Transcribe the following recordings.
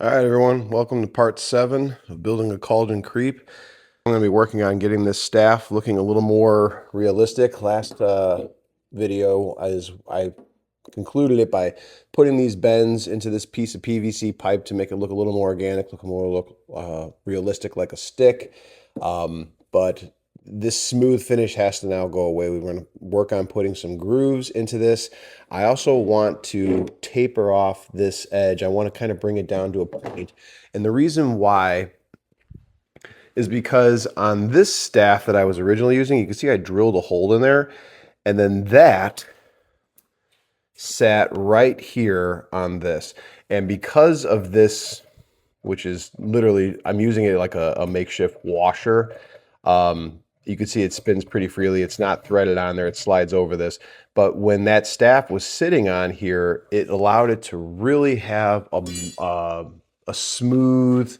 All right, everyone, welcome to part 7 of building a Cauldron Creep. I'm going to be working on getting this staff looking a little more realistic. Last video, I concluded it by putting these bends into this piece of PVC pipe to make it look a little more organic, look realistic like a stick. But this smooth finish has to now go away. We're going to work on putting some grooves into this. I also want to taper off this edge. I want to kind of bring it down to a point. And the reason why is because on this staff that I was originally using, you can see I drilled a hole in there, and then that sat right here on this. And because of this, which is literally, I'm using it like a makeshift washer, you can see it spins pretty freely. It's not threaded on there. It slides over this. But when that staff was sitting on here, it allowed it to really have a smooth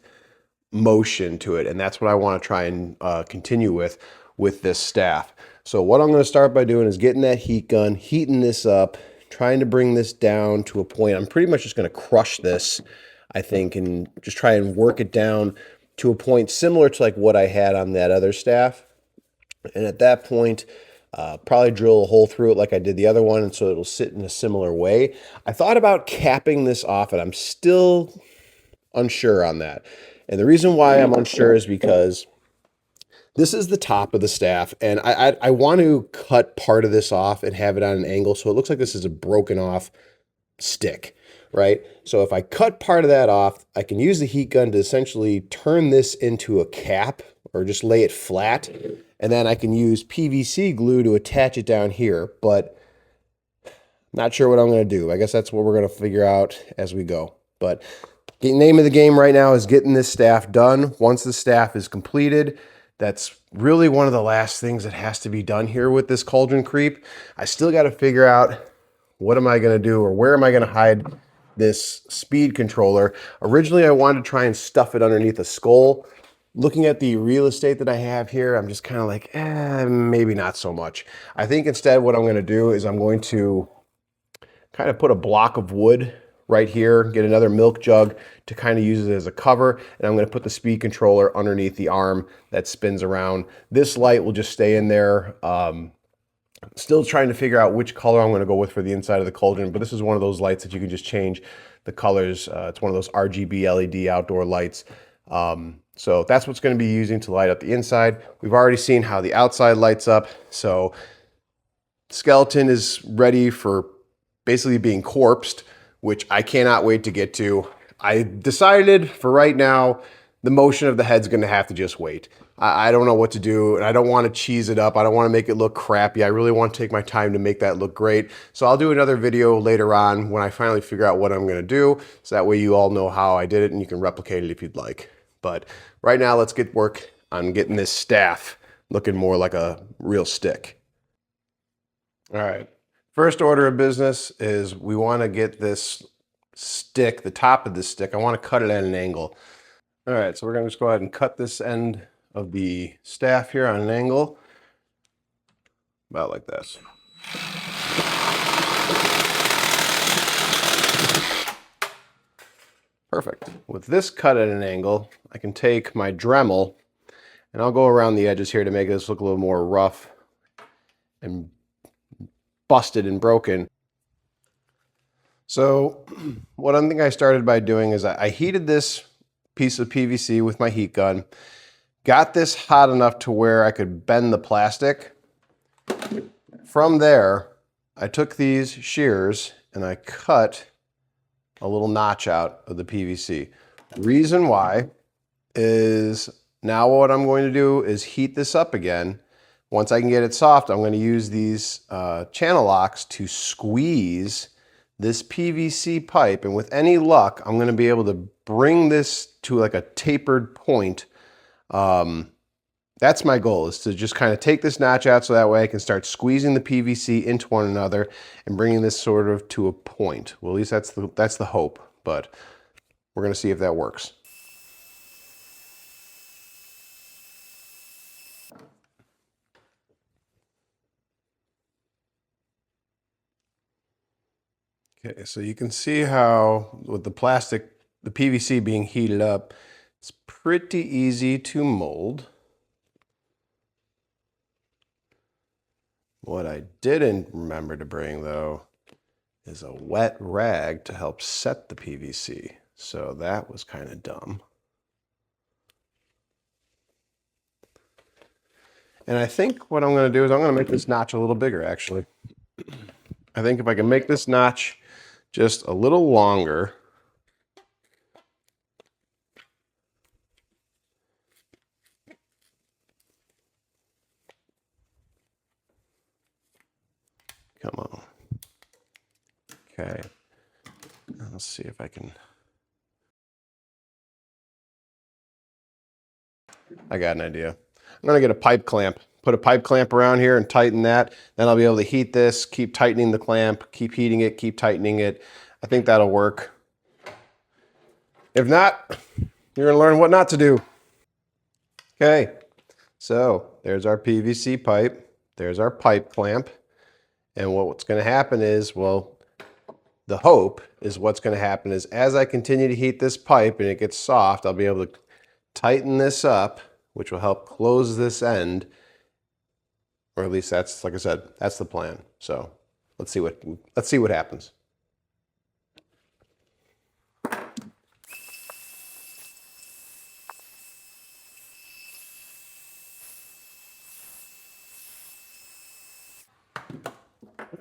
motion to it. And that's what I want to try and continue with this staff. So what I'm going to start by doing is getting that heat gun, heating this up, trying to bring this down to a point. I'm pretty much just going to crush this, I think, and just try and work it down to a point similar to like what I had on that other staff. And at that point, probably drill a hole through it like I did the other one, and so it'll sit in a similar way. I thought about capping this off, and I'm still unsure on that. And the reason why I'm unsure is because this is the top of the staff, and I want to cut part of this off and have it on an angle so it looks like this is a broken off stick, right? So if I cut part of that off, I can use the heat gun to essentially turn this into a cap or just lay it flat, and then I can use PVC glue to attach it down here, but not sure what I'm going to do. I guess that's what we're going to figure out as we go. But the name of the game right now is getting this staff done. Once the staff is completed, that's really one of the last things that has to be done here with this Cauldron Creep. I still got to figure out what am I going to do, or where am I going to hide this speed controller. Originally, I wanted to try and stuff it underneath a skull. Looking at the real estate that I have here, I'm just kind of like, maybe not so much. I think instead what I'm going to do is I'm going to kind of put a block of wood right here, get another milk jug to kind of use it as a cover, and I'm going to put the speed controller underneath the arm that spins around. This light will just stay in there. Still trying to figure out which color I'm going to go with for the inside of the cauldron, but this is one of those lights that you can just change the colors. It's one of those RGB LED outdoor lights. So that's what's going to be using to light up the inside. We've already seen how the outside lights up. So skeleton is ready for basically being corpsed, which I cannot wait to get to. I decided for right now, the motion of the head's going to have to just wait. I don't know what to do, and I don't want to cheese it up. I don't want to make it look crappy. I really want to take my time to make that look great. So I'll do another video later on when I finally figure out what I'm going to do. So that way you all know how I did it and you can replicate it if you'd like. But right now, let's get work on getting this staff looking more like a real stick. All right. First order of business is we want to get this stick, the top of this stick, I want to cut it at an angle. All right, so we're going to just go ahead and cut this end of the staff here on an angle, about like this. Perfect. With this cut at an angle, I can take my Dremel and I'll go around the edges here to make this look a little more rough and busted and broken. So what I think I started by doing is I heated this piece of PVC with my heat gun, got this hot enough to where I could bend the plastic. From there, I took these shears and I cut a little notch out of the PVC. Reason why is now what I'm going to do is heat this up again. Once I can get it soft, I'm going to use these channel locks to squeeze this PVC pipe, and with any luck, I'm going to be able to bring this to like a tapered point. That's my goal, is to just kind of take this notch out so that way I can start squeezing the PVC into one another and bringing this sort of to a point. Well, at least that's the hope, but we're going to see if that works. Okay, so you can see how with the plastic the PVC being heated up, it's pretty easy to mold. What I didn't remember to bring, though, is a wet rag to help set the PVC. So that was kind of dumb. And I think what I'm going to do is I'm going to make this notch a little bigger, actually. I think if I can make this notch just a little longer, come on. Okay. Let's see if I can. I got an idea. I'm going to get a pipe clamp. Put a pipe clamp around here and tighten that. Then I'll be able to heat this, keep tightening the clamp, keep heating it, keep tightening it. I think that'll work. If not, you're going to learn what not to do. Okay, so there's our PVC pipe. There's our pipe clamp. And what's going to happen is, well, the hope is what's going to happen is as I continue to heat this pipe and it gets soft, I'll be able to tighten this up, which will help close this end. Or at least that's, like I said, that's the plan. So let's see what happens.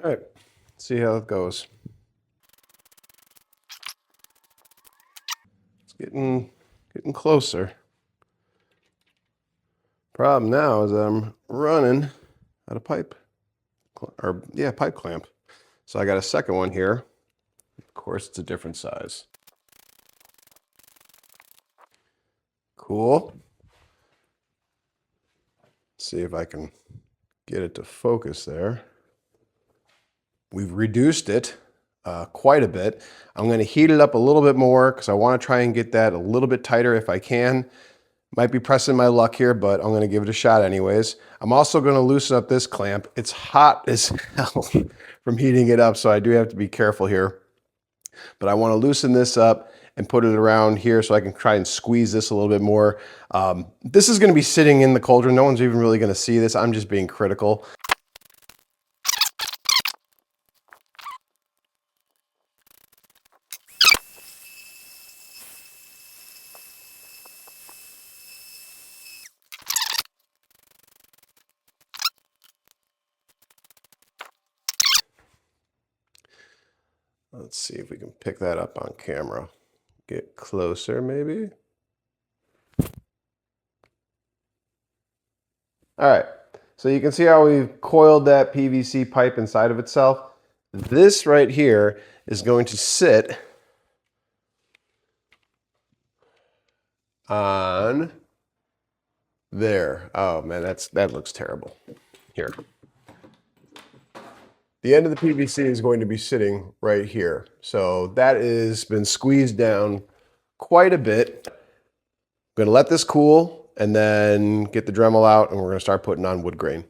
All right, see how it goes. It's getting closer. Problem now is I'm running out of pipe, pipe clamp. So I got a second one here. Of course, it's a different size. Cool. Let's see if I can get it to focus there. We've reduced it quite a bit. I'm going to heat it up a little bit more because I want to try and get that a little bit tighter if I can. Might be pressing my luck here, but I'm going to give it a shot anyways. I'm also going to loosen up this clamp. It's hot as hell from heating it up, so I do have to be careful here. But I want to loosen this up and put it around here so I can try and squeeze this a little bit more. This is going to be sitting in the cauldron. No one's even really going to see this. I'm just being critical. Let's see if we can pick that up on camera. Get closer, maybe. All right, so you can see how we've coiled that PVC pipe inside of itself. This right here is going to sit on there. Oh man, that looks terrible. Here. The end of the PVC is going to be sitting right here. So that has been squeezed down quite a bit. I'm going to let this cool and then get the Dremel out and we're going to start putting on wood grain.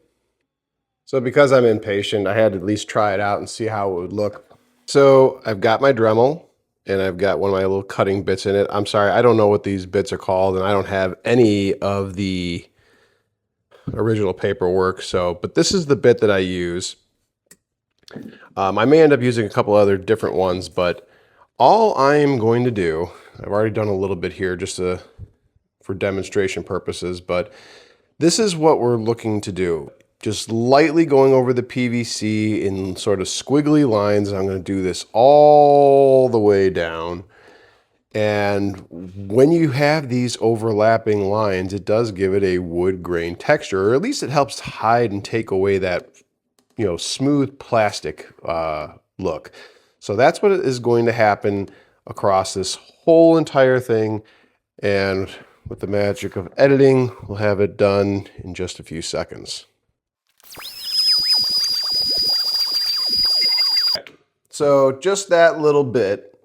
So because I'm impatient, I had to at least try it out and see how it would look. So I've got my Dremel and I've got one of my little cutting bits in it. I'm sorry, I don't know what these bits are called and I don't have any of the original paperwork. But this is the bit that I use. I may end up using a couple other different ones, but all I'm going to do, I've already done a little bit here just for demonstration purposes, but this is what we're looking to do. Just lightly going over the PVC in sort of squiggly lines. I'm going to do this all the way down. And when you have these overlapping lines, it does give it a wood grain texture, or at least it helps hide and take away that smooth plastic look. So that's what is going to happen across this whole entire thing. And with the magic of editing, we'll have it done in just a few seconds. So just that little bit.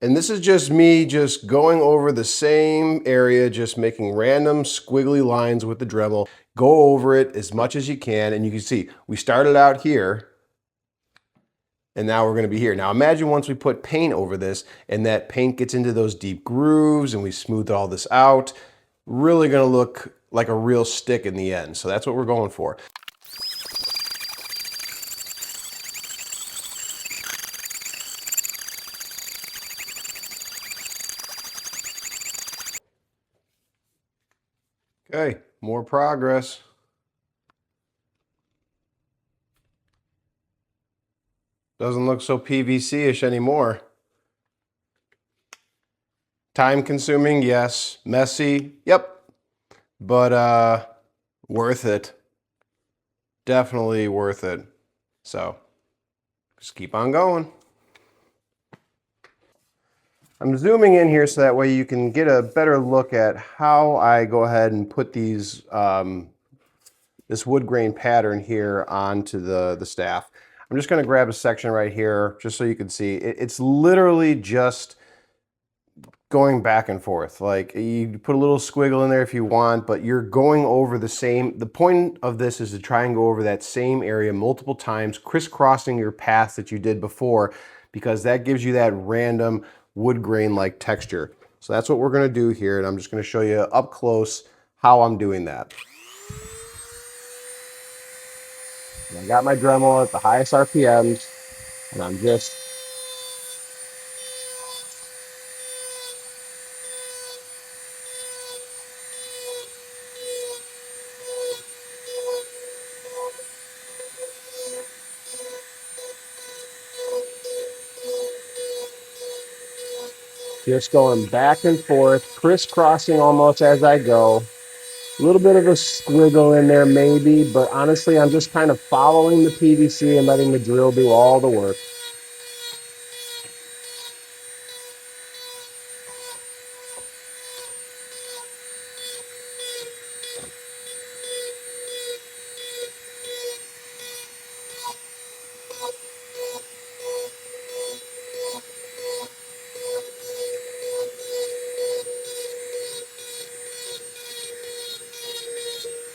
And this is just me just going over the same area, just making random squiggly lines with the Dremel. Go over it as much as you can. And you can see we started out here And now we're going to be here. Now imagine once we put paint over this and that paint gets into those deep grooves and we smooth all this out, really going to look like a real stick in the end. So that's what we're going for. Okay, more progress. Doesn't look so PVC-ish anymore. Time consuming, yes. Messy, yep. But worth it. Definitely worth it. So just keep on going. I'm zooming in here so that way you can get a better look at how I go ahead and put these this wood grain pattern here onto the staff. I'm just going to grab a section right here just so you can see. It's literally just going back and forth. Like, you put a little squiggle in there if you want, but you're going over the same. The point of this is to try and go over that same area multiple times, crisscrossing your path that you did before, because that gives you that random wood grain like texture. So that's what we're going to do here, and I'm just going to show you up close how I'm doing that. And I got my Dremel at the highest RPMs, and I'm just going back and forth, crisscrossing almost as I go. A little bit of a squiggle in there maybe, but honestly, I'm just kind of following the PVC and letting the drill do all the work.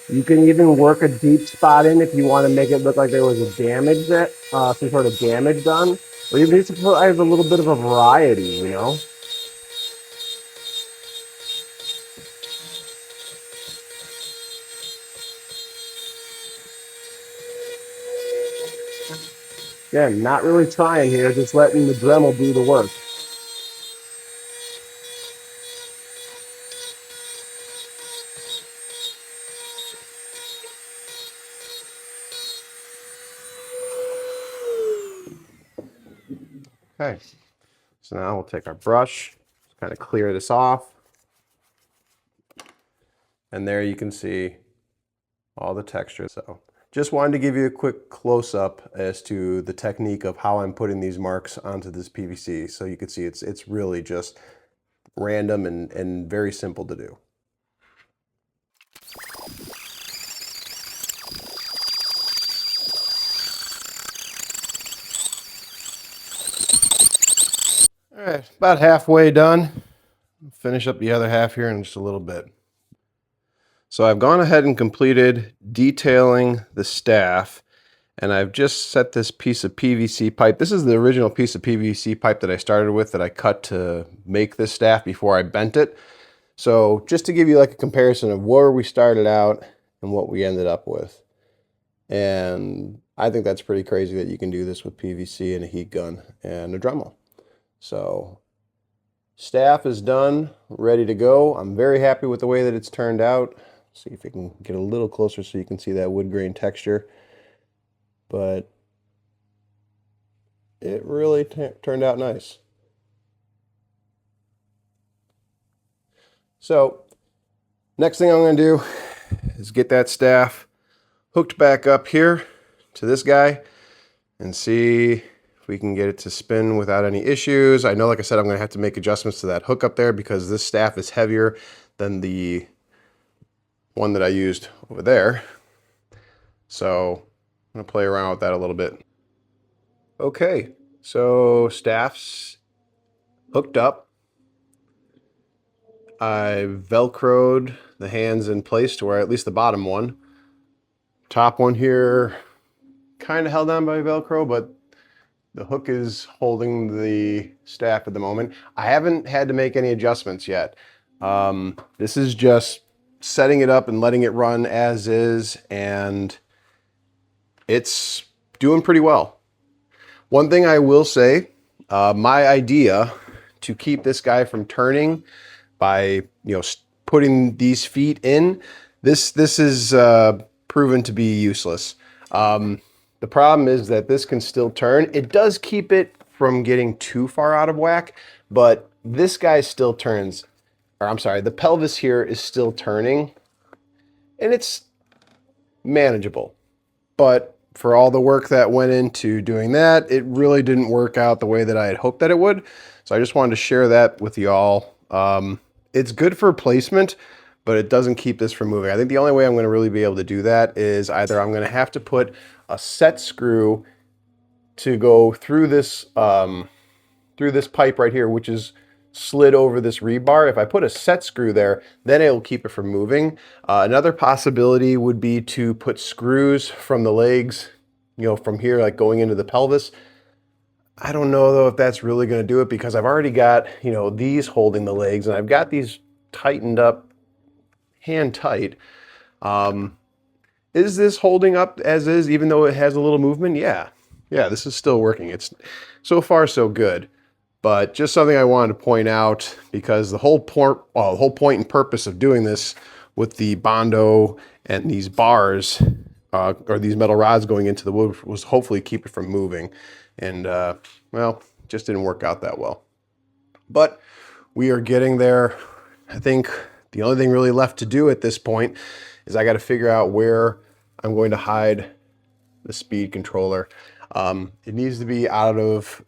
You can even work a deep spot in if you want to make it look like there was a damage that, some sort of damage done. Or even just to put a little bit of a variety, you know? Again, not really trying here, just letting the Dremel do the work. Okay, so now we'll take our brush, kind of clear this off. And there you can see all the texture. So just wanted to give you a quick close-up as to the technique of how I'm putting these marks onto this PVC. So you can see it's really just random and very simple to do. All right, about halfway done. Finish up the other half here in just a little bit. So I've gone ahead and completed detailing the staff, and I've just set this piece of PVC pipe. This is the original piece of PVC pipe that I started with that I cut to make this staff before I bent it. So just to give you like a comparison of where we started out and what we ended up with. And I think that's pretty crazy that you can do this with PVC and a heat gun and a Dremel. So staff is done, ready to go. I'm very happy with the way that it's turned out. See if we can get a little closer so you can see that wood grain texture. But it really turned out nice. So next thing I'm going to do is get that staff hooked back up here to this guy and see if we can get it to spin without any issues. I know, like I said, I'm going to have to make adjustments to that hook up there because this staff is heavier than the one that I used over there. So I'm going to play around with that a little bit. Okay, so staff's hooked up. I velcroed the hands in place to where at least the bottom one. Top one here kind of held on by Velcro, but The hook is holding the staff at the moment. I haven't had to make any adjustments yet. This is just setting it up and letting it run as is, and it's doing pretty well. One thing I will say, my idea to keep this guy from turning by putting these feet in, this is proven to be useless. The problem is that this can still turn. It does keep it from getting too far out of whack, but this guy still turns, or I'm sorry, the pelvis here is still turning, and it's manageable. But for all the work that went into doing that, it really didn't work out the way that I had hoped that it would. So I just wanted to share that with y'all. It's good for placement, but it doesn't keep this from moving. I think the only way I'm going to really be able to do that is either I'm going to have to put a set screw to go through this pipe right here, which is slid over this rebar. If I put a set screw there, then it will keep it from moving. Another possibility would be to put screws from the legs, from here, like going into the pelvis. I don't know though if that's really going to do it, because I've already got, these holding the legs, and I've got these tightened up hand tight. Is this holding up as is, even though it has a little movement? Yeah, this is still working. It's so far so good. But just something I wanted to point out, because the whole point and purpose of doing this with the Bondo and these bars, or these metal rods going into the wood, was hopefully keep it from moving. And, well, just didn't work out that well. But we are getting there. I think the only thing really left to do at this point is I got to figure out where I'm going to hide the speed controller. It needs to be out of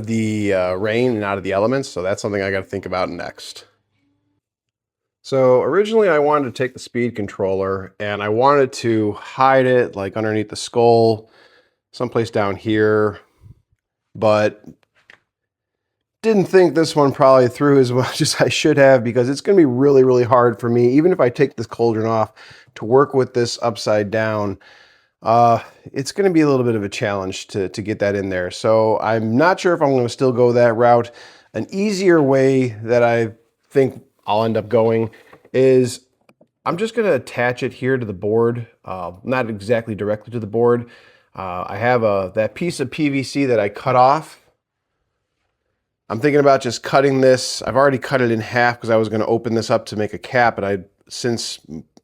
the rain and out of the elements, so that's something I got to think about next. So originally I wanted to take the speed controller and I wanted to hide it like underneath the skull, someplace down here, but didn't think this one probably through as much as I should have, because it's going to be really, really hard for me, even if I take this cauldron off, to work with this upside down. It's going to be a little bit of a challenge to get that in there. So I'm not sure if I'm going to still go that route. An easier way that I think I'll end up going is I'm just going to attach it here to the board, not exactly directly to the board. I have that piece of PVC that I cut off. I'm thinking about just cutting this. I've already cut it in half because I was going to open this up to make a cap, but I since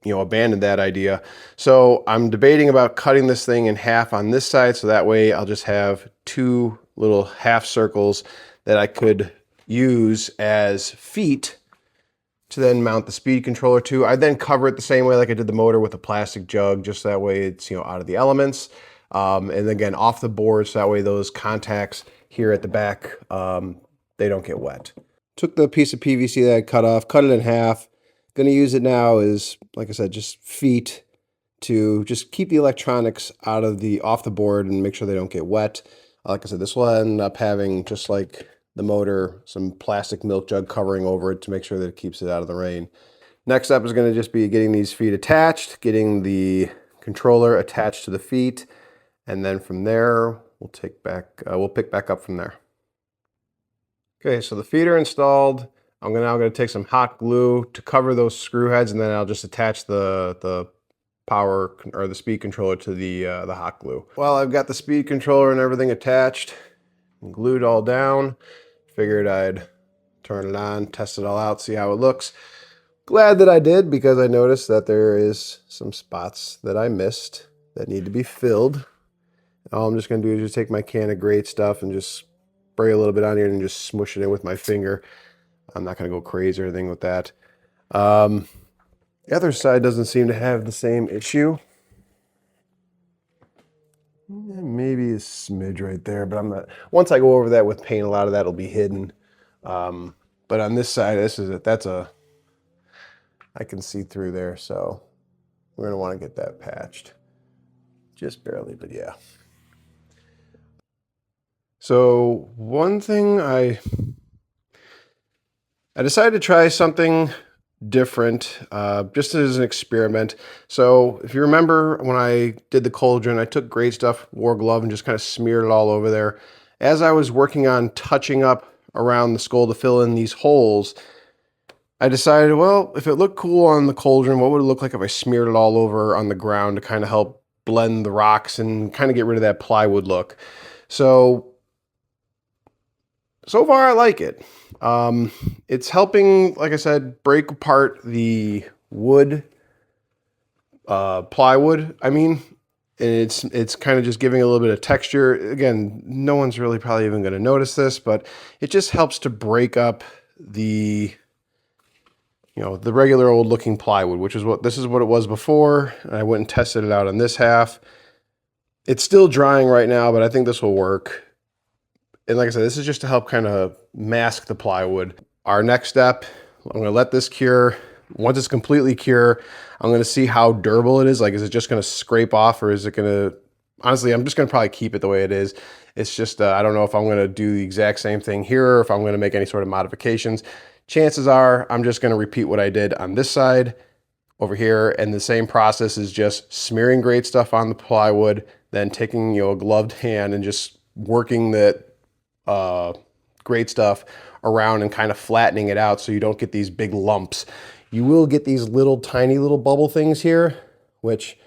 abandoned that idea. So I'm debating about cutting this thing in half on this side, so that way I'll just have two little half circles that I could use as feet to then mount the speed controller to. I then cover it the same way like I did the motor, with a plastic jug, just that way it's out of the elements. And again, off the board, so that way those contacts here at the back, they don't get wet. Took the piece of PVC that I cut off, cut it in half. Going to use it now is, like I said, just feet to just keep the electronics off the board and make sure they don't get wet. Like I said, this will end up having, just like the motor, some plastic milk jug covering over it to make sure that it keeps it out of the rain. Next up is going to just be getting these feet attached, getting the controller attached to the feet, and then from there we'll pick back up from there. Okay, so the feet are installed. I'm now going to take some hot glue to cover those screw heads, and then I'll just attach the power or the speed controller to the hot glue. Well, I've got the speed controller and everything attached and glued all down. Figured I'd turn it on, test it all out, see how it looks. Glad that I did, because I noticed that there is some spots that I missed that need to be filled. All I'm just going to do is just take my can of Great Stuff and just spray a little bit on here and just smush it in with my finger. I'm not going to go crazy or anything with that. The other side doesn't seem to have the same issue. Maybe a smidge right there, but I'm not. Once I go over that with paint, a lot of that will be hidden. But on this side, I can see through there, so we're going to want to get that patched. Just barely, but yeah. So one thing I decided to try something different, just as an experiment. So if you remember when I did the Cauldron, I took Great Stuff, wore a glove, and just kind of smeared it all over there. As I was working on touching up around the skull to fill in these holes, I decided, well, if it looked cool on the Cauldron, what would it look like if I smeared it all over on the ground to kind of help blend the rocks and kind of get rid of that plywood look. So far I like it. It's helping, like I said, break apart the wood, plywood, I mean, and it's kind of just giving a little bit of texture. Again, no one's really probably even going to notice this, but it just helps to break up the, you know, the regular old looking plywood, which is this is what it was before. And I went and tested it out on this half. It's still drying right now, but I think this will work. And like I said, this is just to help kind of mask the plywood. Our next step, I'm going to let this cure. Once it's completely cure, I'm going to see how durable it is. Like, is it just going to scrape off, or is it going to, honestly, I'm just going to probably keep it the way it is. It's just, I don't know if I'm going to do the exact same thing here, or if I'm going to make any sort of modifications. Chances are I'm just going to repeat what I did on this side over here. And the same process is just smearing Great Stuff on the plywood, then taking, you know, a gloved hand and just working that Great Stuff around and kind of flattening it out so you don't get these big lumps. You will get these little tiny little bubble things here, which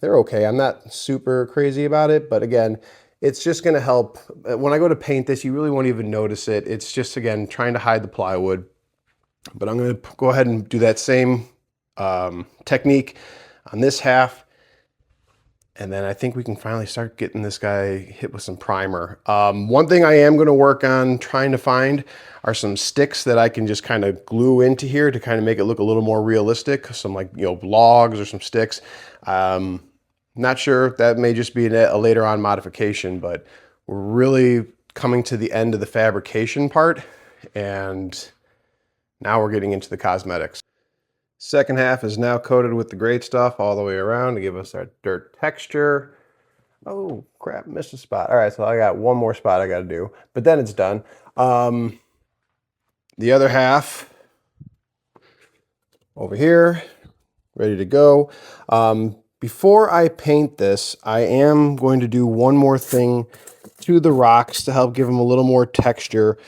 they're okay. I'm not super crazy about it, but again, it's just going to help. When I go to paint this, you really won't even notice it. It's just, again, trying to hide the plywood. But I'm going to go ahead and do that same technique on this half. And then I think we can finally start getting this guy hit with some primer. One thing I am going to work on trying to find are some sticks that I can just kind of glue into here to kind of make it look a little more realistic. Some, like, you know, logs or some sticks. Not sure. That may just be a later on modification, but we're really coming to the end of the fabrication part. And now we're getting into the cosmetics. Second half is now coated with the Great Stuff all the way around to give us our dirt texture. Oh, crap, missed a spot. All right, so I got one more spot I got to do, but then it's done. The other half over here, ready to go. Before I paint this, I am going to do one more thing to the rocks to help give them a little more texture.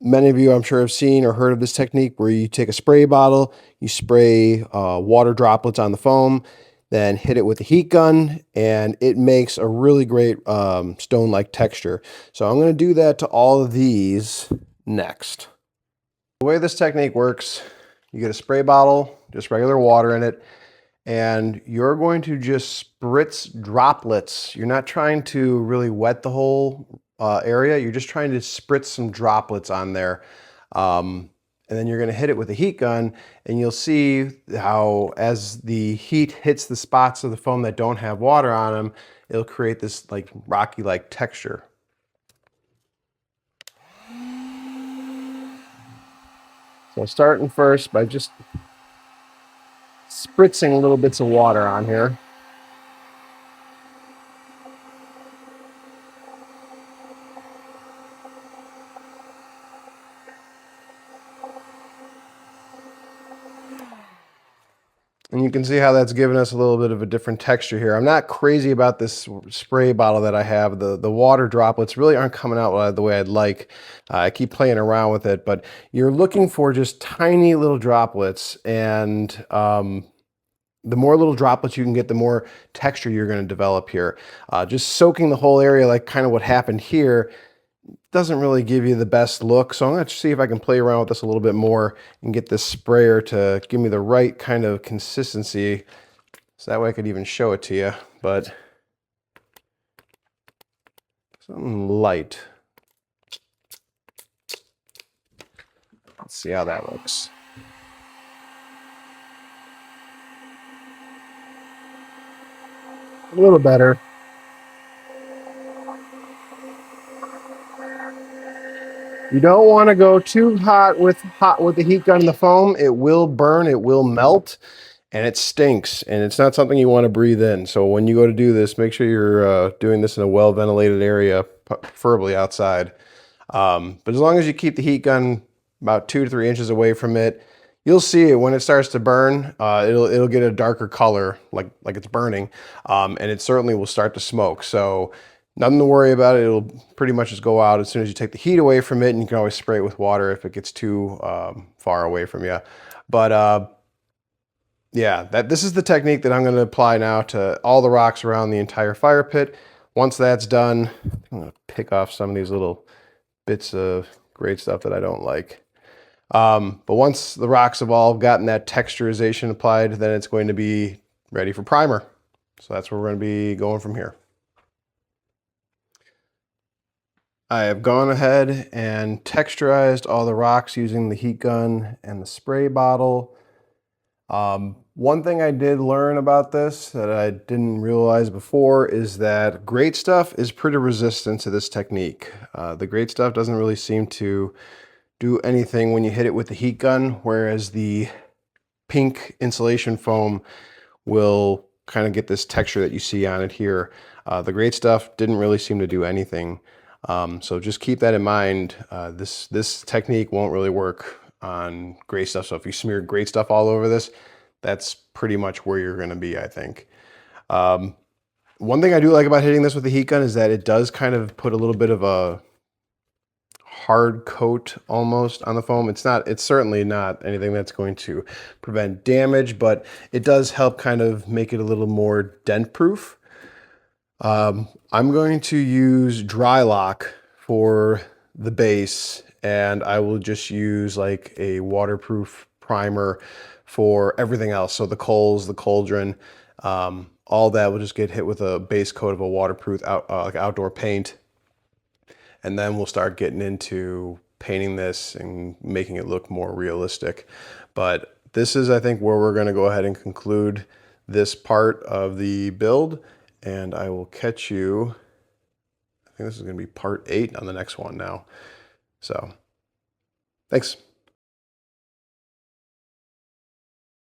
Many of you, I'm sure, have seen or heard of this technique where you take a spray bottle, you spray water droplets on the foam, then hit it with a heat gun, and it makes a really great stone-like texture. So I'm going to do that to all of these next. The way this technique works, you get a spray bottle, just regular water in it, and you're going to just spritz droplets. You're not trying to really wet the whole area. You're just trying to spritz some droplets on there. And then you're going to hit it with a heat gun, and you'll see how as the heat hits the spots of the foam that don't have water on them, it'll create this like rocky-like texture. So starting first by just spritzing little bits of water on here. And you can see how that's giving us a little bit of a different texture here. I'm not crazy about this spray bottle that I have. The water droplets really aren't coming out the way I'd like. I keep playing around with it, but you're looking for just tiny little droplets, and the more little droplets you can get, the more texture you're going to develop here. Just soaking the whole area, like kind of what happened here, doesn't really give you the best look. So I'm going to see if I can play around with this a little bit more and get this sprayer to give me the right kind of consistency, so that way I could even show it to you. But something light. Let's see how that looks. A little better. You don't want to go too hot with the heat gun in the foam. It will burn, it will melt, and it stinks, and it's not something you want to breathe in. So when you go to do this, make sure you're doing this in a well-ventilated area, preferably outside. But as long as you keep the heat gun about 2 to 3 inches away from it. You'll see it when it starts to burn. It'll get a darker color, like it's burning, and it certainly will start to smoke. So nothing to worry about it. It'll pretty much just go out as soon as you take the heat away from it, and you can always spray it with water if it gets too far away from you. But yeah, this is the technique that I'm going to apply now to all the rocks around the entire fire pit. Once that's done, I'm going to pick off some of these little bits of great stuff that I don't like. But once the rocks have all gotten that texturization applied, then it's going to be ready for primer. So that's where we're going to be going from here. I have gone ahead and texturized all the rocks using the heat gun and the spray bottle. One thing I did learn about this that I didn't realize before is that great stuff is pretty resistant to this technique. The great stuff doesn't really seem to do anything when you hit it with the heat gun, whereas the pink insulation foam will kind of get this texture that you see on it here. The great stuff didn't really seem to do anything. So just keep that in mind. This technique won't really work on great stuff. So if you smear great stuff all over this, that's pretty much where you're going to be, I think. One thing I do like about hitting this with the heat gun is that it does kind of put a little bit of a hard coat almost on the foam. It's certainly not anything that's going to prevent damage, but it does help kind of make it a little more dent proof. I'm going to use dry lock for the base, and I will just use like a waterproof primer for everything else. So the coals, the cauldron, all that will just get hit with a base coat of a waterproof like outdoor paint. And then we'll start getting into painting this and making it look more realistic. But this is, I think, where we're going to go ahead and conclude this part of the build. And I will catch you, I think this is going to be part 8 on the next one now. So, thanks.